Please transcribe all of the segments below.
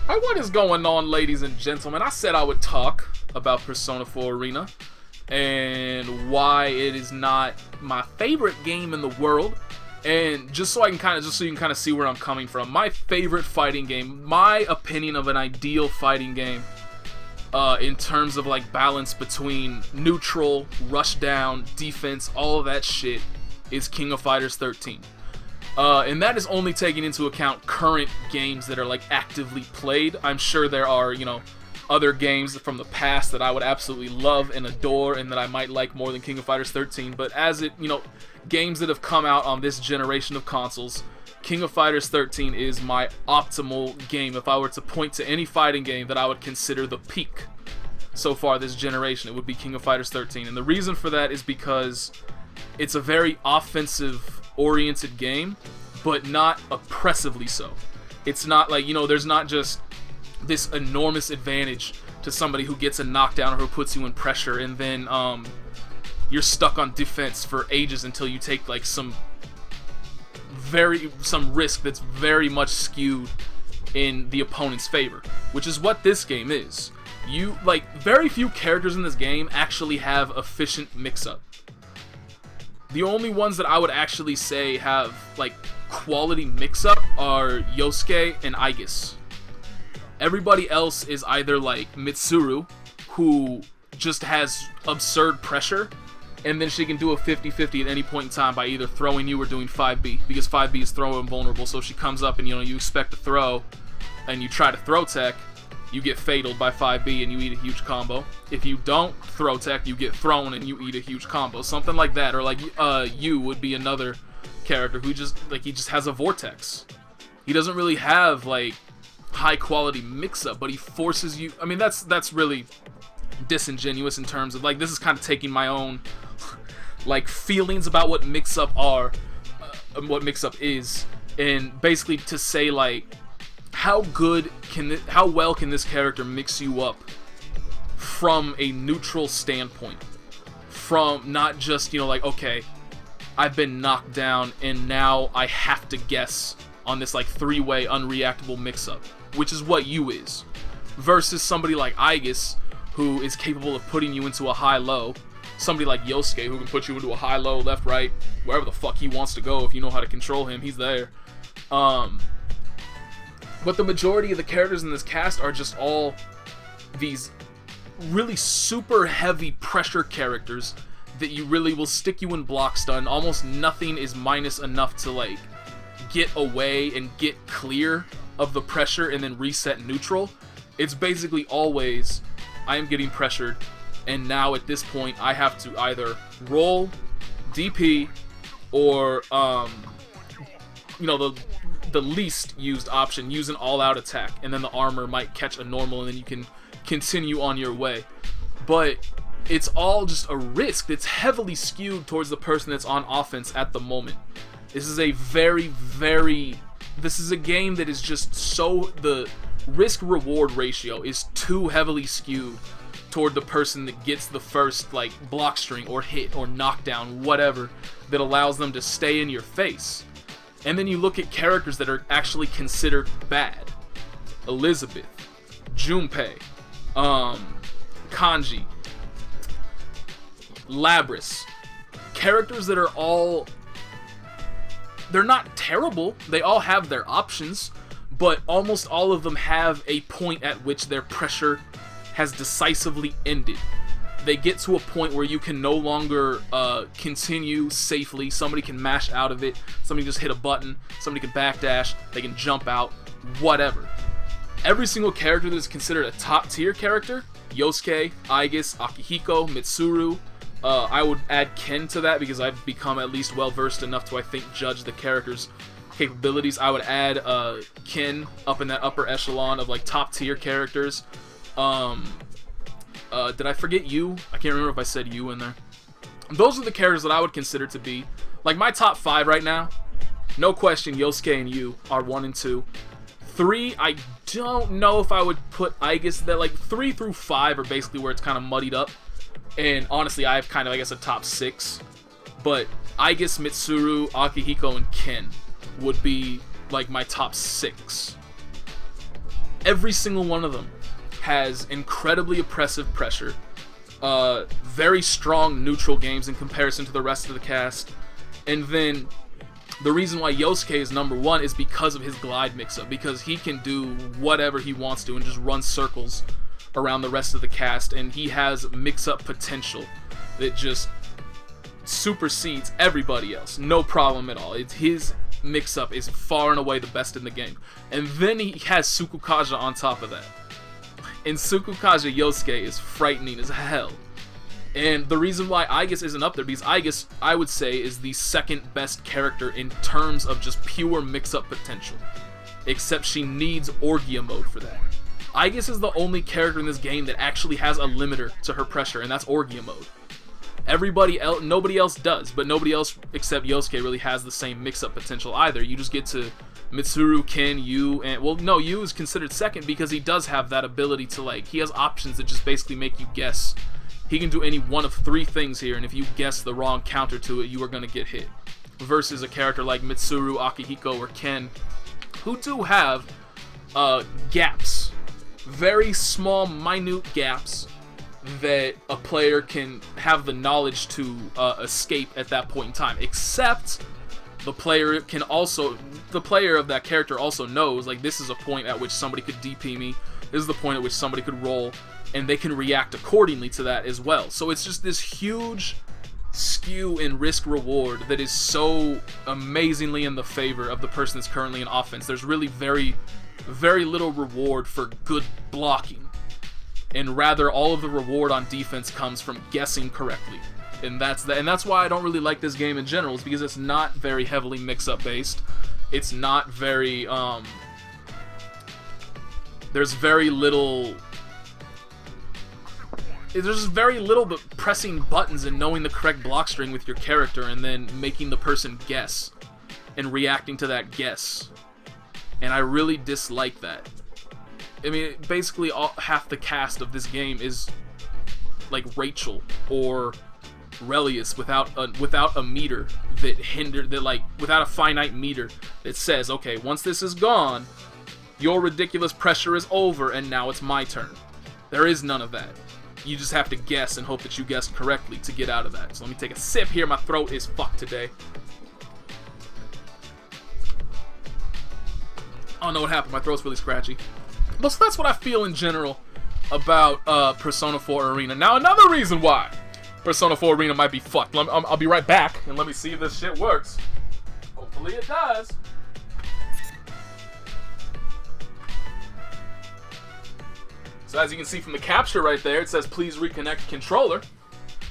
Alright, what is going on, ladies and gentlemen? I said I would talk about Persona 4 Arena and why it is not my favorite game in the world. And just so you can kind of see where I'm coming from. My favorite fighting game, my opinion of an ideal fighting game, in terms of like balance between neutral, rush down, defense, all of that shit, is King of Fighters 13. And that is only taking into account current games that are like actively played. I'm sure there are, other games from the past that I would absolutely love and adore and that I might like more than King of Fighters 13. But as it, games that have come out on this generation of consoles, King of Fighters 13 is my optimal game. If I were to point to any fighting game that I would consider the peak so far this generation, it would be King of Fighters 13. And the reason for that is because it's a very offensive-oriented game, but not oppressively so. It's not like, there's not just this enormous advantage to somebody who gets a knockdown or who puts you in pressure, and then you're stuck on defense for ages until you take like some risk that's very much skewed in the opponent's favor, which is what this game is. Very few characters in this game actually have efficient mix-up. The only ones that I would actually say have like quality mix-up are Yosuke and Aigis. Everybody else is either like Mitsuru, who just has absurd pressure, and then she can do a 50-50 at any point in time by either throwing you or doing 5B, because 5B is throw invulnerable. So if she comes up and you expect to throw, and you try to throw tech, you get fataled by 5B and you eat a huge combo. If you don't throw tech, you get thrown and you eat a huge combo. Something like that. Or like Yu would be another character who just has a vortex. He doesn't really have like high quality mix-up, but he forces you. I mean, that's really disingenuous in terms of like, this is kind of taking my own like feelings about what mix-up are, what mix-up is, and basically to say like, how well can this character mix you up from a neutral standpoint, from not just okay, I've been knocked down and now I have to guess on this like three-way unreactable mix-up, which is what Yu is, versus somebody like Aigis, who is capable of putting you into a high-low, somebody like Yosuke, who can put you into a high-low, left, right, wherever the fuck he wants to go. If you know how to control him, he's there. But the majority of the characters in this cast are just all these really super heavy pressure characters that you really will stick you in block stun. Almost nothing is minus enough to like get away and get clear of the pressure and then reset neutral. It's basically always, I am getting pressured, and now at this point I have to either roll, DP, or the least used option, use an all-out attack, and then the armor might catch a normal and then you can continue on your way. But it's all just a risk that's heavily skewed towards the person that's on offense at the moment. This is a this is a game that is just so, the risk-reward ratio is too heavily skewed toward the person that gets the first like block string or hit or knockdown, whatever, that allows them to stay in your face. And then you look at characters that are actually considered bad. Elizabeth, Junpei, Kanji, Labris. Characters that are all, they're not terrible. They all have their options, but almost all of them have a point at which their pressure has decisively ended. They get to a point where you can no longer continue safely. Somebody can mash out of it. Somebody just hit a button. Somebody can backdash. They can jump out. Whatever. Every single character that is considered a top tier character, Yosuke, Aigis, Akihiko, Mitsuru, I would add Ken to that because I've become at least well versed enough to, I think, judge the character's capabilities. I would add Ken up in that upper echelon of like top tier characters. Did I forget Yu? I can't remember if I said Yu in there. Those are the characters that I would consider to be like my top 5 right now. No question, Yosuke and Yu are 1 and 2. 3, I don't know if I would put Aigis there. Like 3 through 5 are basically where it's kind of muddied up. And honestly, I have kind of, I guess, a top 6. But Aigis, Mitsuru, Akihiko, and Ken would be like my top 6. Every single one of them has incredibly oppressive pressure, very strong neutral games in comparison to the rest of the cast, and then the reason why Yosuke is number 1 is because of his glide mix-up, because he can do whatever he wants to and just run circles around the rest of the cast, and he has mix-up potential that just supersedes everybody else. No problem at all. His mix-up is far and away the best in the game. And then he has Tsukukaja on top of that. And Tsukukaja Yosuke is frightening as hell. And the reason why Aigis isn't up there, because Aigis, I would say, is the second best character in terms of just pure mix-up potential. Except she needs Orgia mode for that. Aigis is the only character in this game that actually has a limiter to her pressure, and that's Orgia mode. Everybody else, nobody else does, but nobody else except Yosuke really has the same mix-up potential either. You just get to Mitsuru, Ken, Yu, and, well, no, Yu is considered second because he does have that ability to, like, he has options that just basically make you guess. He can do any one of 3 things here, and if you guess the wrong counter to it, you are going to get hit. Versus a character like Mitsuru, Akihiko, or Ken, who do have gaps. Very small, minute gaps that a player can have the knowledge to escape at that point in time. Except the player of that character also knows, like, this is a point at which somebody could DP me. This is the point at which somebody could roll, and they can react accordingly to that as well. So it's just this huge skew in risk-reward that is so amazingly in the favor of the person that's currently in offense. There's really very, very little reward for good blocking, and rather all of the reward on defense comes from guessing correctly. And that's why I don't really like this game in general, is because it's not very heavily mix-up based. It's not very, there's very little but pressing buttons and knowing the correct block string with your character and then making the person guess and reacting to that guess. And I really dislike that. I mean, basically half the cast of this game is like Rachel or Relius without a meter without a finite meter that says, okay, once this is gone, your ridiculous pressure is over and now it's my turn. There is none of that. You just have to guess and hope that you guessed correctly to get out of that. So let me take a sip here. My throat is fucked today. I don't know what happened. My throat's really scratchy. But so that's what I feel in general about Persona 4 Arena. Now, another reason why Persona 4 Arena might be fucked. I'll be right back, and let me see if this shit works. Hopefully it does. So as you can see from the capture right there, it says, please reconnect controller.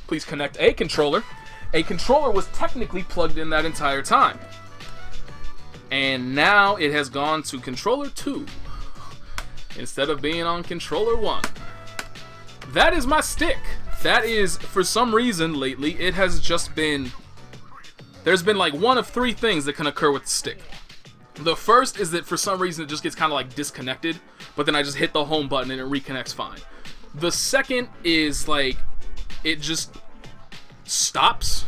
Please connect a controller. A controller was technically plugged in that entire time. And now it has gone to controller 2 instead of being on controller 1. That is my stick. That is, for some reason lately, it has just been... There's been like one of 3 things that can occur with the stick. The first is that for some reason it just gets kind of like disconnected, but then I just hit the home button and it reconnects fine. The second is like, it just stops.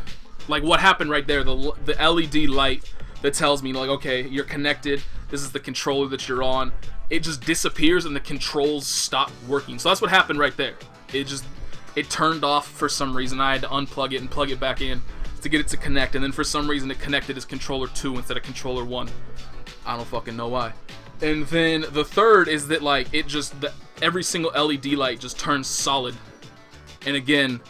Like what happened right there, the LED light that tells me like, okay, you're connected, this is the controller that you're on. It just disappears and the controls stop working. So that's what happened right there. It turned off for some reason. I had to unplug it and plug it back in to get it to connect, and then for some reason it connected as controller 2 instead of controller 1. I don't fucking know why. And then the third is that like every single LED light just turns solid. And again,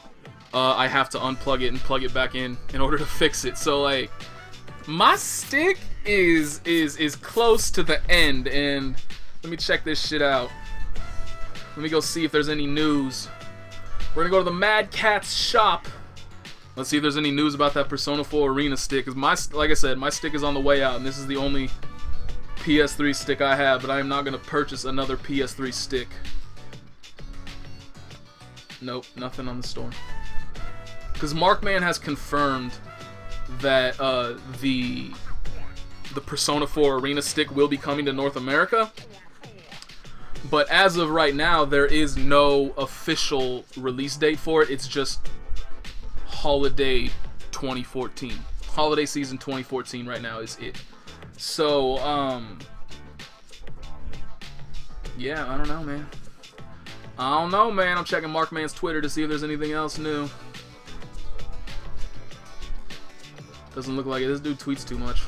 I have to unplug it and plug it back in order to fix it. So like, my stick is close to the end, and let me check this shit out. Let me go see if there's any news. We're gonna go to the Mad Catz shop. Let's see if there's any news about that Persona 4 Arena stick. Cause like I said, my stick is on the way out, and this is the only PS3 stick I have, but I am not gonna purchase another PS3 stick. Nope, nothing on the store. Because Markman has confirmed that the Persona 4 Arena stick will be coming to North America. But as of right now, there is no official release date for it. It's just Holiday 2014. Holiday season 2014 right now is it. So, Yeah, I don't know, man. I don't know, man. I'm checking Markman's Twitter to see if there's anything else new. Doesn't look like it. This dude tweets too much.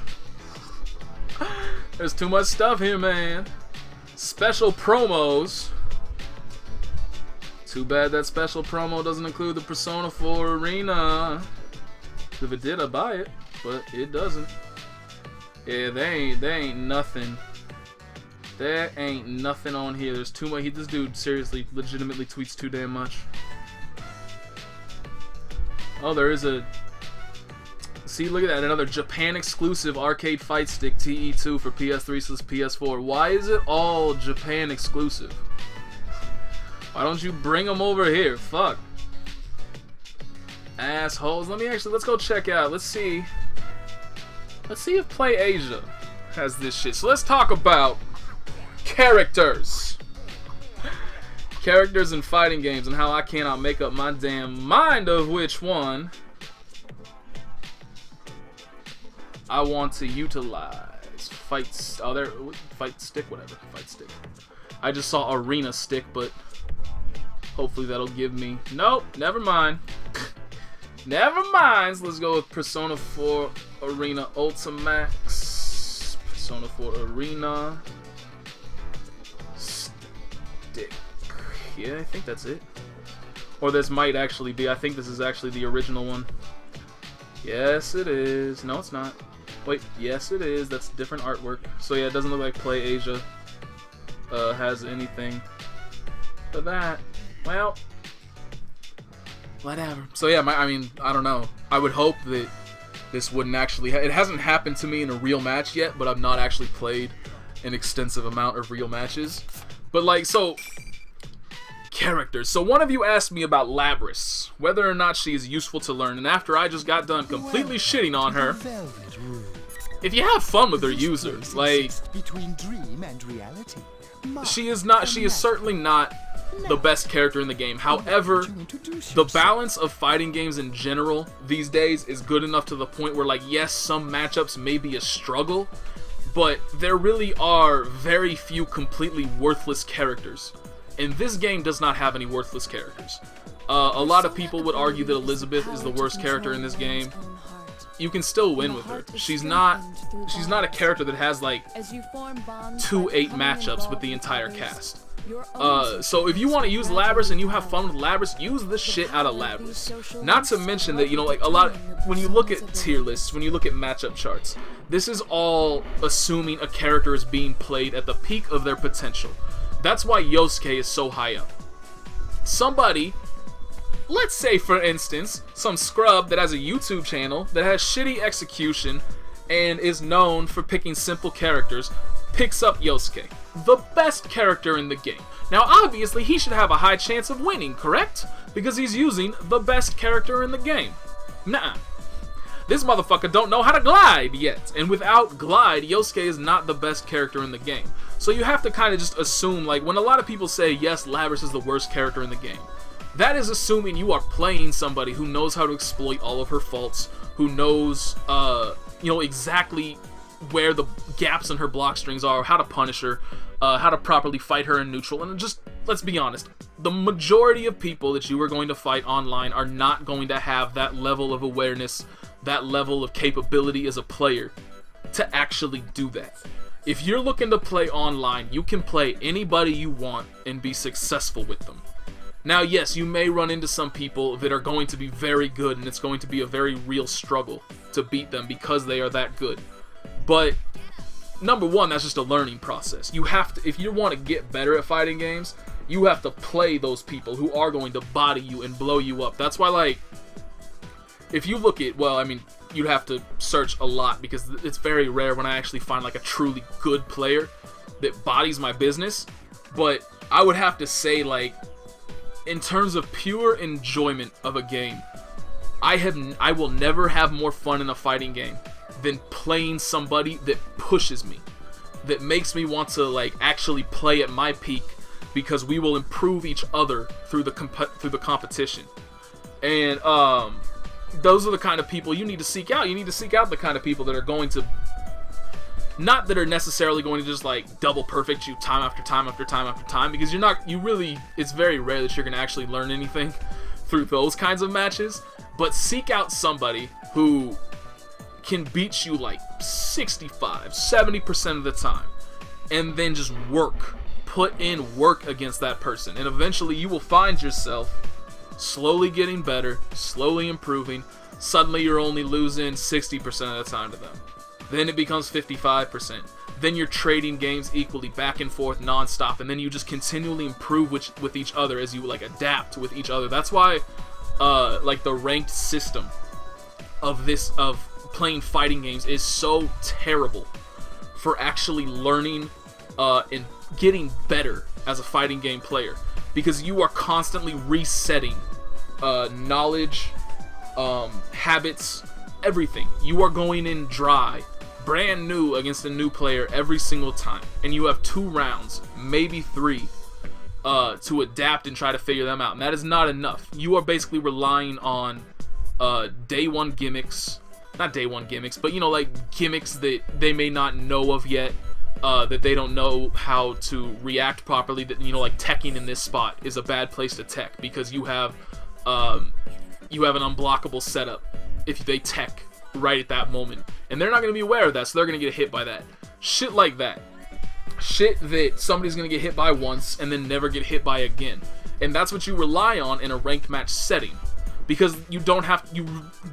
There's too much stuff here, man. Special promos. Too bad that special promo doesn't include the Persona 4 Arena. If it did, I'd buy it, but it doesn't. Yeah, there ain't nothing. There ain't nothing on here. There's too much. This dude seriously, legitimately tweets too damn much. Oh, there is a... See, look at that. Another Japan exclusive arcade fight stick TE2 for PS3/PS4. Why is it all Japan exclusive? Why don't you bring them over here? Fuck. Assholes. Let's go check out. Let's see if P4AU has this shit. So let's talk about characters. Characters in fighting games and how I cannot make up my damn mind of which one I want to utilize. Fight stick, whatever. Fight stick. I just saw arena stick, but hopefully that'll give me... Nope, never mind. Never mind. So let's go with Persona 4 Arena Ultimax. Persona 4 Arena stick. Yeah, I think that's it. Or this might actually be. I think this is actually the original one. Yes, it is. No, it's not. Wait, yes, it is. That's different artwork. So yeah, it doesn't look like P4AU has anything for that. Well, whatever. So yeah, I don't know. I would hope that this wouldn't actually... It hasn't happened to me in a real match yet, but I've not actually played an extensive amount of real matches. But like, so... Characters. So one of you asked me about Labris, whether or not she is useful to learn, and after I just got done completely shitting on her, if you have fun with her, use her. Like, between dream and reality. she is certainly not the best character in the game. However, the balance of fighting games in general these days is good enough to the point where, like, yes, some matchups may be a struggle, but there really are very few completely worthless characters. And this game does not have any worthless characters. A lot of people would argue that Elizabeth is the worst character in this game. You can still win with her. She's not a character that has like 2-8 matchups with the entire cast. So if you want to use Labris and you have fun with Labris, use the shit out of Labris. Not to mention that, you know, like when you look at tier lists, when you look at matchup charts, this is all assuming a character is being played at the peak of their potential. That's why Yosuke is so high up. Somebody, let's say for instance, some scrub that has a YouTube channel that has shitty execution and is known for picking simple characters, picks up Yosuke, the best character in the game. Now obviously he should have a high chance of winning, correct? Because he's using the best character in the game. Nah. This motherfucker don't know how to glide yet, and without glide, Yosuke is not the best character in the game. So you have to kind of just assume, like, when a lot of people say, yes, Labris is the worst character in the game, that is assuming you are playing somebody who knows how to exploit all of her faults, who knows, you know, exactly where the gaps in her block strings are, how to punish her, how to properly fight her in neutral, and just, let's be honest, the majority of people that you are going to fight online are not going to have that level of awareness, that level of capability as a player to actually do that. If you're looking to play online, you can play anybody you want and be successful with them. Now, yes, you may run into some people that are going to be very good, and it's going to be a very real struggle to beat them because they are that good. But number one, that's just a learning process. You have to, if you want to get better at fighting games, you have to play those people who are going to body you and blow you up. That's why, like, if you look at, well, I mean, you'd have to search a lot because it's very rare when I actually find like a truly good player that bodies my business. But I would have to say, like, in terms of pure enjoyment of a game, I will never have more fun in a fighting game than playing somebody that pushes me, that makes me want to, like, actually play at my peak, because we will improve each other through the competition. And those are the kind of people you need to seek out. You need to seek out the kind of people that are going to not that are necessarily going to just like double perfect you time after time after time after time, because it's very rare that you're going to actually learn anything through those kinds of matches. But seek out somebody who can beat you like 65-70% of the time, and then just put in work against that person, and eventually you will find yourself slowly getting better, slowly improving. Suddenly you're only losing 60% of the time to them. Then it becomes 55%. Then you're trading games equally back and forth non-stop, and then you just continually improve with each other as you like adapt with each other. That's why like the ranked system of playing fighting games is so terrible for actually learning and getting better as a fighting game player, because you are constantly resetting knowledge, habits, everything. You are going in dry, brand new against a new player every single time, and you have 2 rounds, maybe 3, to adapt and try to figure them out, and that is not enough. You are basically relying on day one gimmicks, not day one gimmicks, but you know, like gimmicks that they may not know of yet, that they don't know how to react properly, that, you know, like teching in this spot is a bad place to tech because you have an unblockable setup if they tech right at that moment, and they're not going to be aware of that, so they're going to get hit by that. Shit like that. Shit that somebody's going to get hit by once and then never get hit by again. And that's what you rely on in a ranked match setting, because you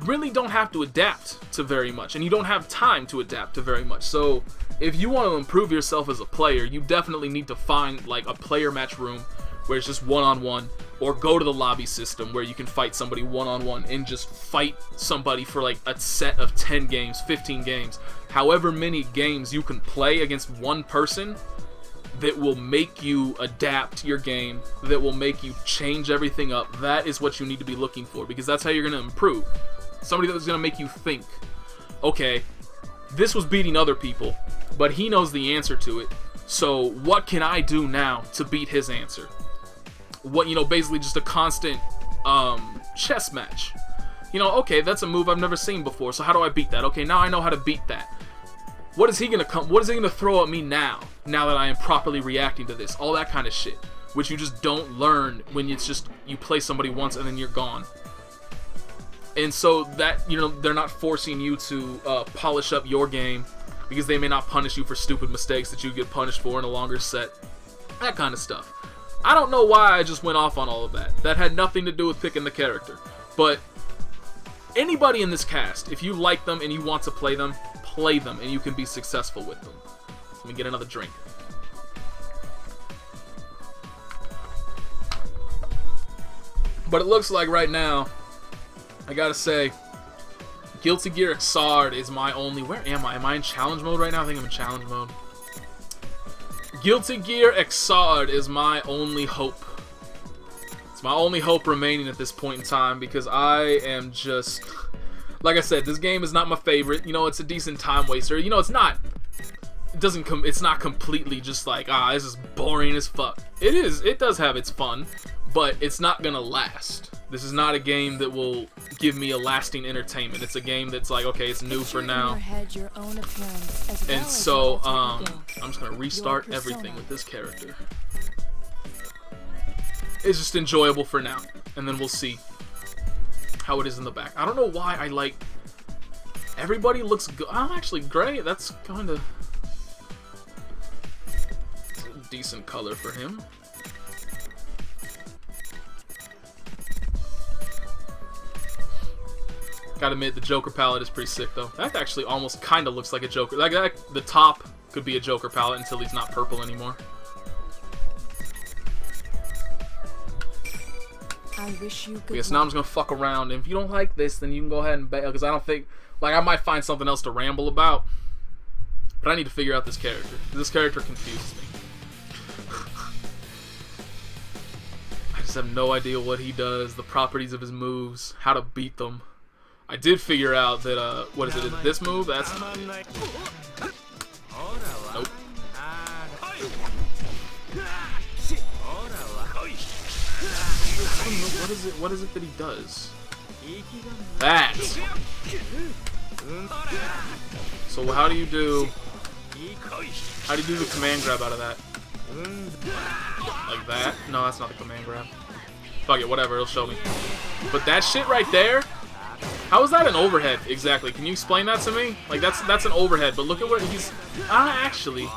really don't have to adapt to very much, and you don't have time to adapt to very much. So if you want to improve yourself as a player, you definitely need to find like a player match room where it's just one-on-one, or go to the lobby system where you can fight somebody one-on-one and just fight somebody for like a set of 10 games, 15 games, however many games you can play against one person, that will make you adapt your game, that will make you change everything up. That is what you need to be looking for, because that's how you're going to improve. Somebody that's going to make you think, okay, this was beating other people, but he knows the answer to it, so what can I do now to beat his answer? What, you know, basically just a constant chess match. You know, okay, that's a move I've never seen before, so how do I beat that? Okay, now I know how to beat that. What is he gonna throw at me now that I am properly reacting to this? All that kind of shit, which you just don't learn when it's just you play somebody once and then you're gone. And so that, you know, they're not forcing you to polish up your game, because they may not punish you for stupid mistakes that you get punished for in a longer set. That kind of stuff. I don't know why I just went off on all of that. That had nothing to do with picking the character. But anybody in this cast, if you like them and you want to play them, and you can be successful with them. Let me get another drink. But it looks like right now, I gotta say, Guilty Gear Xrd is my only... Where am I? Am I in challenge mode right now? I think I'm in challenge mode. Guilty Gear Xrd is my only hope. It's my only hope remaining at this point in time, because I am just... Like I said, this game is not my favorite. You know, it's a decent time waster. You know, it's not... It's not completely just like, this is boring as fuck. It is. It does have its fun, but it's not gonna last. This is not a game that will give me a lasting entertainment. It's a game that's like, okay, it's new for now. And so, I'm just gonna restart everything with this character. It's just enjoyable for now, and then we'll see how it is in the back. I don't know why I like... Everybody looks good. I'm actually gray. That's kind of... a decent color for him. Gotta admit, the Joker palette is pretty sick, though. That actually almost kind of looks like a Joker. Like that, the top could be a Joker palette until he's not purple anymore. I wish you good Yes, now I'm just gonna fuck around. And if you don't like this, then you can go ahead and bail, because I don't think... Like, I might find something else to ramble about. But I need to figure out this character. This character confuses me. I just have no idea what he does, the properties of his moves, how to beat them. I did figure out that, what is it, this move? That's not it. Nope. I don't know, what is it that he does? That! So how do you do How do you do the command grab out of that? Like that? No, that's not the command grab. Fuck it, whatever, it'll show me. But that shit right there, how is that an overhead exactly? Can you explain that to me? Like that's an overhead, but look at what he's actually.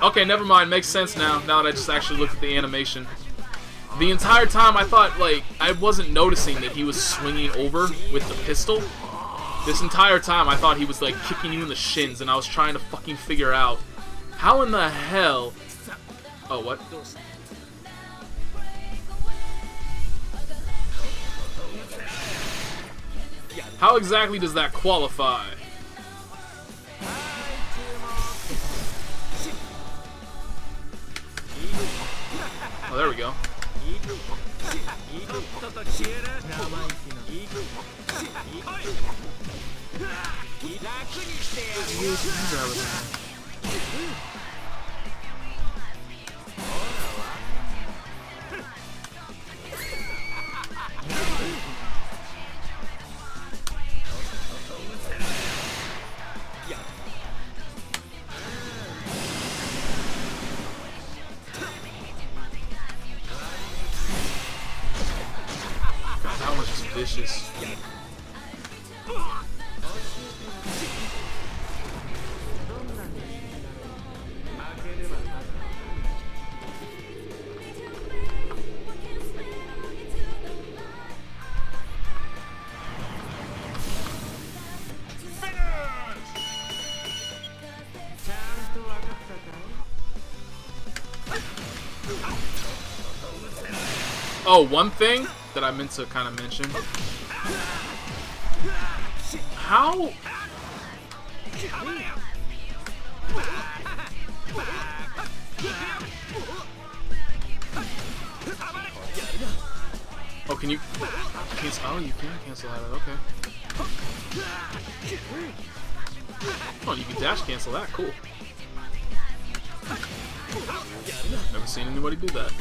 Okay, never mind, makes sense now that I just actually looked at the animation. The entire time I thought, like, I wasn't noticing that he was swinging over with the pistol. This entire time I thought he was, like, kicking you in the shins, and I was trying to fucking figure out how in the hell... Oh, what? How exactly does that qualify? Oh, there we go. Vicious. Oh, one thing that I meant to kind of mention. How? Oh, can you? Oh, you can cancel out of it. Okay. Oh, you can dash cancel that. Cool. Never seen anybody do that.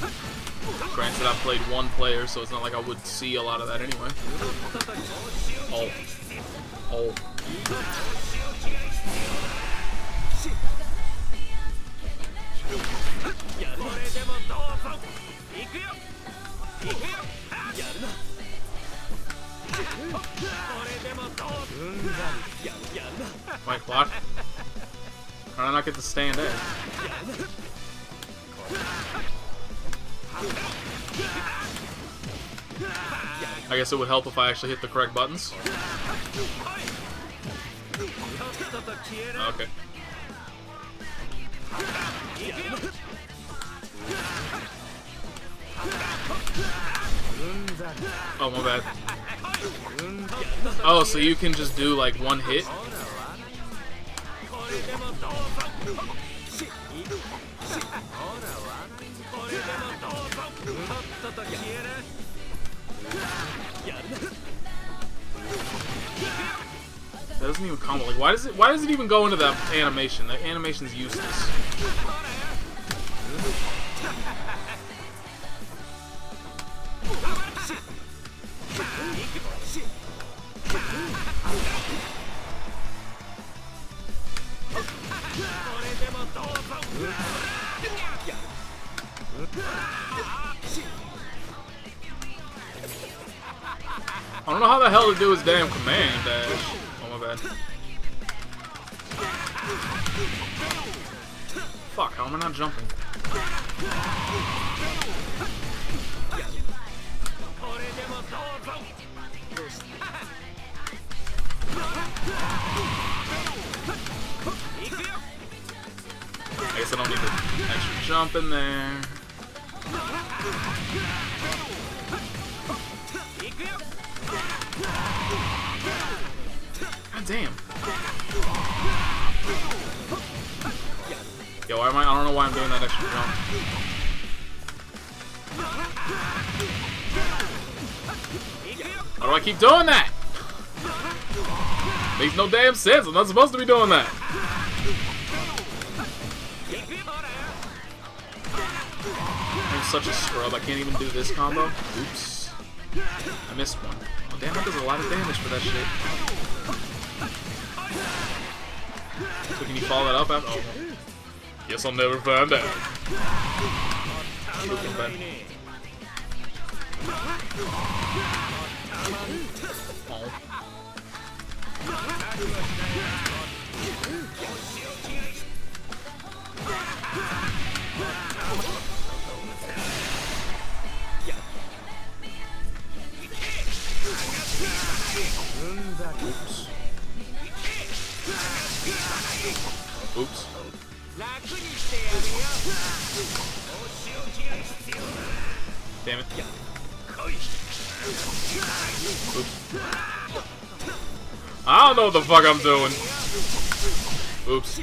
Granted, I've played one player, so it's not like I would see a lot of that anyway. Oh. Oh. Wait, what? How did I not get to stand there? I guess it would help if I actually hit the correct buttons. Okay. Oh, my bad. Oh, so you can just do like one hit? That doesn't even combo. Like, why does it even go into that animation? That animation's useless. I don't know how the hell to do his damn command dash. Oh, my bad. Fuck, how am I not jumping? I guess I don't need the extra jump in there. God damn. Yo, I don't know why I'm doing that extra jump. How do I keep doing that? Makes no damn sense. I'm not supposed to be doing that. I'm such a scrub. I can't even do this combo. Oops. I missed one. Oh, damn, that does a lot of damage for that shit. So can you follow that up after? Oh, guess I'll never find out. Looking back. Oh. Oops. Oops. Damn it. Oops. I don't know what the fuck I'm doing. Oops.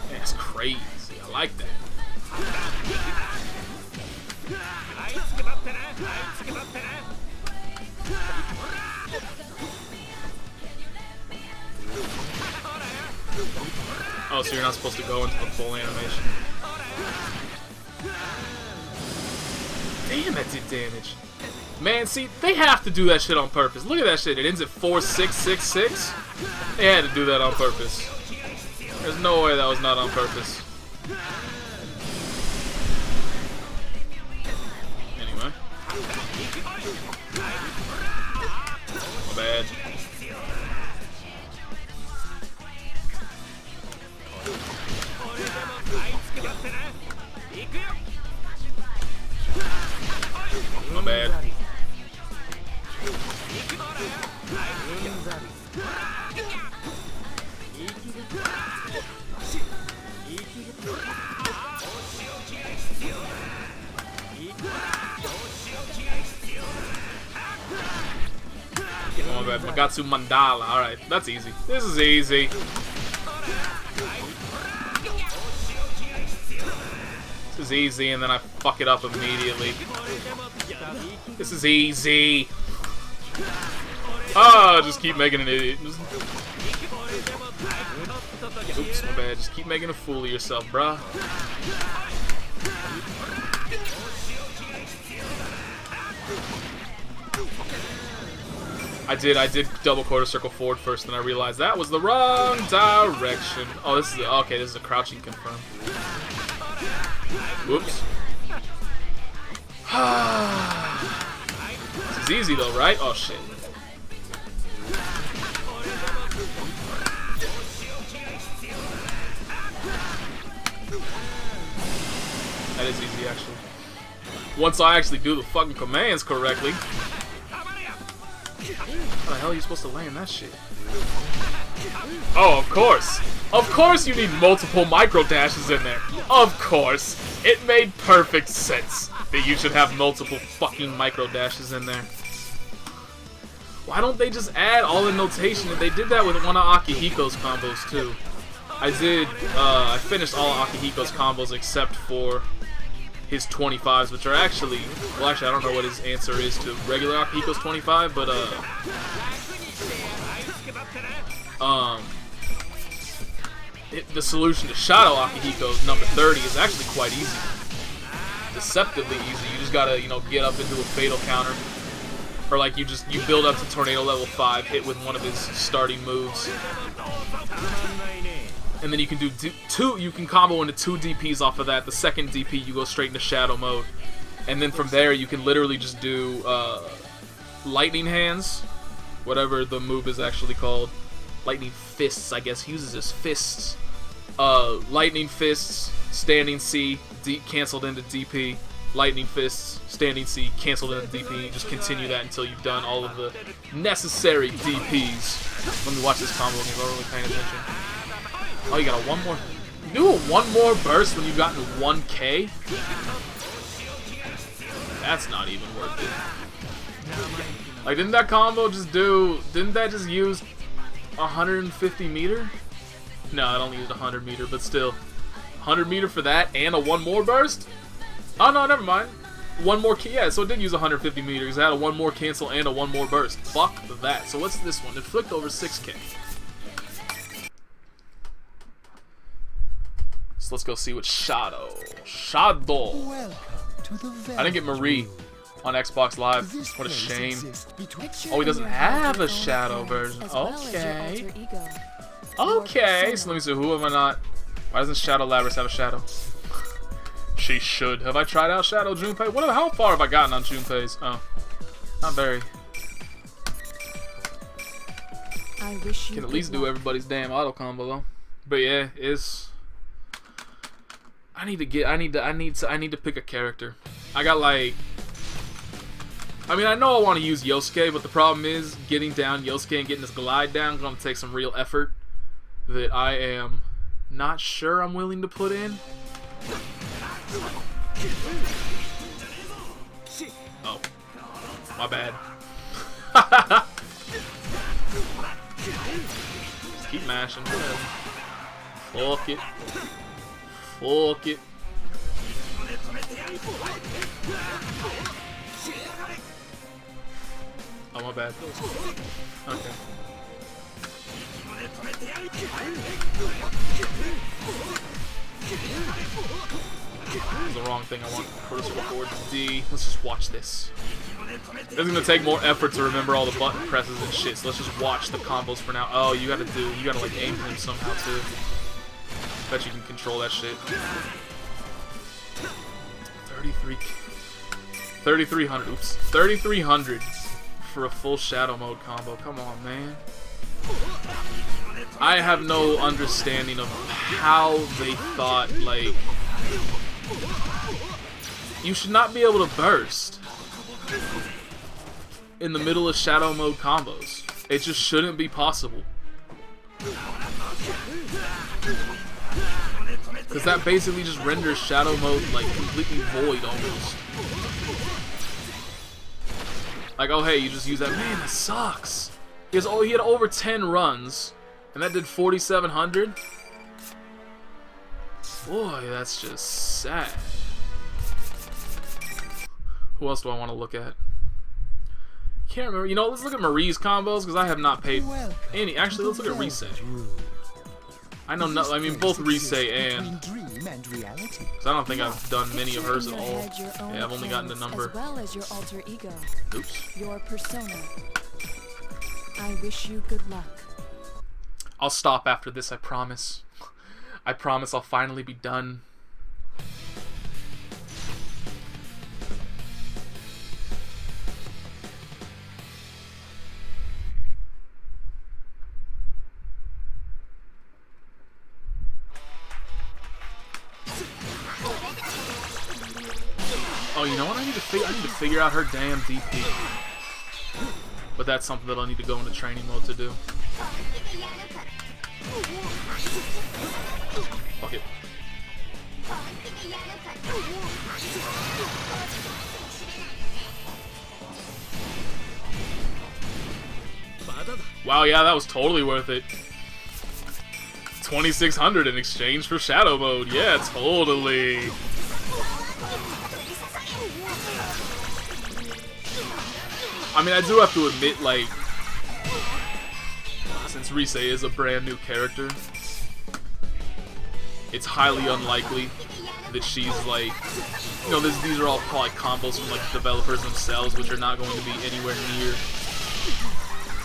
That's crazy. I like that. Oh, so you're not supposed to go into the full animation. Damn, that did damage. Man, see, they have to do that shit on purpose. Look at that shit. It ends at 4666. They had to do that on purpose. There's no way that was not on purpose. Anyway. My bad. My bad. Oh, my bad. Magatsu Mandala. Alright, that's easy. This is easy. This is easy, and then I fuck it up immediately. This is easy. Ah, just keep making an idiot. Oops, my bad. Just keep making a fool of yourself, bruh. I did double quarter circle forward first, and I realized that was the wrong direction. Oh, this is okay. This is a crouching confirm. Whoops. This is easy though, right? Oh shit. That is easy, actually. Once I actually do the fucking commands correctly. How the hell are you supposed to land that shit? Oh, of course. Of course you need multiple micro dashes in there. Of course. It made perfect sense that you should have multiple fucking micro dashes in there. Why don't they just add all the notation? They did that with one of Akihiko's combos too. I finished all of Akihiko's combos except for his 25s, which are actually, well, actually I don't know what his answer is to regular Akihiko's 25, but the solution to Shadow Akihiko's number 30 is actually quite easy. Deceptively easy. You just gotta, get up into a fatal counter. Or like you build up to Tornado level 5, hit with one of his starting moves. And then you can do you can combo into 2 DPs off of that. The second DP you go straight into Shadow mode. And then from there you can literally just do Lightning Hands, whatever the move is actually called. Lightning Fists, I guess. He uses his fists. Lightning Fists, Standing C, canceled into DP. Lightning Fists, Standing C, canceled into DP. Just continue that until you've done all of the necessary DPs. Let me watch this combo again. I'm really paying attention. Oh, you got a one more. You do a one more burst when you've gotten 1K? That's not even worth it. Like, didn't that combo just do... Didn't that just use 150 meter? No, it only used 100 meter, but still. 100 meter for that and a one more burst? Oh, no, never mind. one more, yeah, so it did use 150 meters. It had a one more cancel and a one more burst. Fuck that. So what's this one? It flicked over 6k. So let's go see what Shadow. Welcome to the I didn't get Marie on Xbox Live. This What a place shame. exists between- Oh, he doesn't have a Shadow version. Okay. Okay, so let me see, who am I not? Why doesn't Shadow Labrys have a Shadow? She should. Have I tried out Shadow Junpei? How far have I gotten on Junpei's? Oh, not very. I wish you Can at least do everybody's damn auto combo though. But yeah, I need to pick a character. I got like, I mean, I know I want to use Yosuke, but the problem is getting down Yosuke and getting this glide down is going to take some real effort that I am not sure I'm willing to put in. Oh, my bad. Just keep mashing. Fuck it. Fuck it. Oh, my bad. Okay. That was the wrong thing I want. First forward D. Let's just watch this. It's gonna take more effort to remember all the button presses and shit, so let's just watch the combos for now. Oh, you gotta like aim him somehow too. Bet you can control that shit. 3,300. Oops. 3,300 for a full shadow mode combo. Come on, man. I have no understanding of how they thought, like, you should not be able to burst in the middle of shadow mode combos. It just shouldn't be possible. Because that basically just renders shadow mode, like, completely void almost. Like, oh hey, you just use that. Man, that sucks. He had over 10 runs, and that did 4,700. Boy, that's just sad. Who else do I want to look at? Can't remember. You know, let's look at Marie's combos because I have not paid any. Actually, let's look at Rise. I know no. I mean, both Rise and. Because I don't think I've done many of hers at all. Yeah, I've only gotten the number. As well as your alter ego. Oops. Your persona. I wish you good luck. I'll stop after this, I promise. I promise I'll finally be done. Oh, you know what I need to figure? I need to figure out her damn DP. But that's something that I'll need to go into training mode to do. Fuck it. Wow, yeah, that was totally worth it. 2,600 in exchange for shadow mode. Yeah, totally. I mean, I do have to admit, like, since Rise is a brand new character, it's highly unlikely that she's like, you know, these are all probably combos from like developers themselves, which are not going to be anywhere near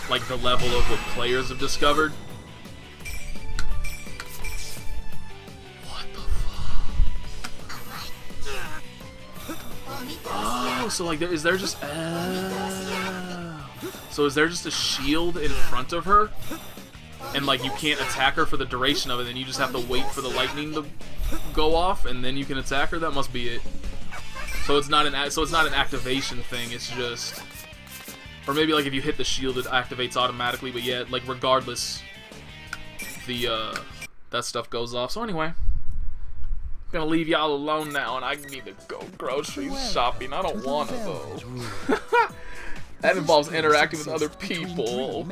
like the level of what players have discovered. What the fuck? Oh, so like, is there just a shield in front of her, and like you can't attack her for the duration of it, and you just have to wait for the lightning to go off, and then you can attack her? That must be it. So it's not an activation thing. It's just, or maybe like if you hit the shield, it activates automatically. But yeah, like regardless, that stuff goes off. So anyway, I'm gonna leave y'all alone now, and I need to go grocery shopping. I don't wanna though. That involves interacting with other people.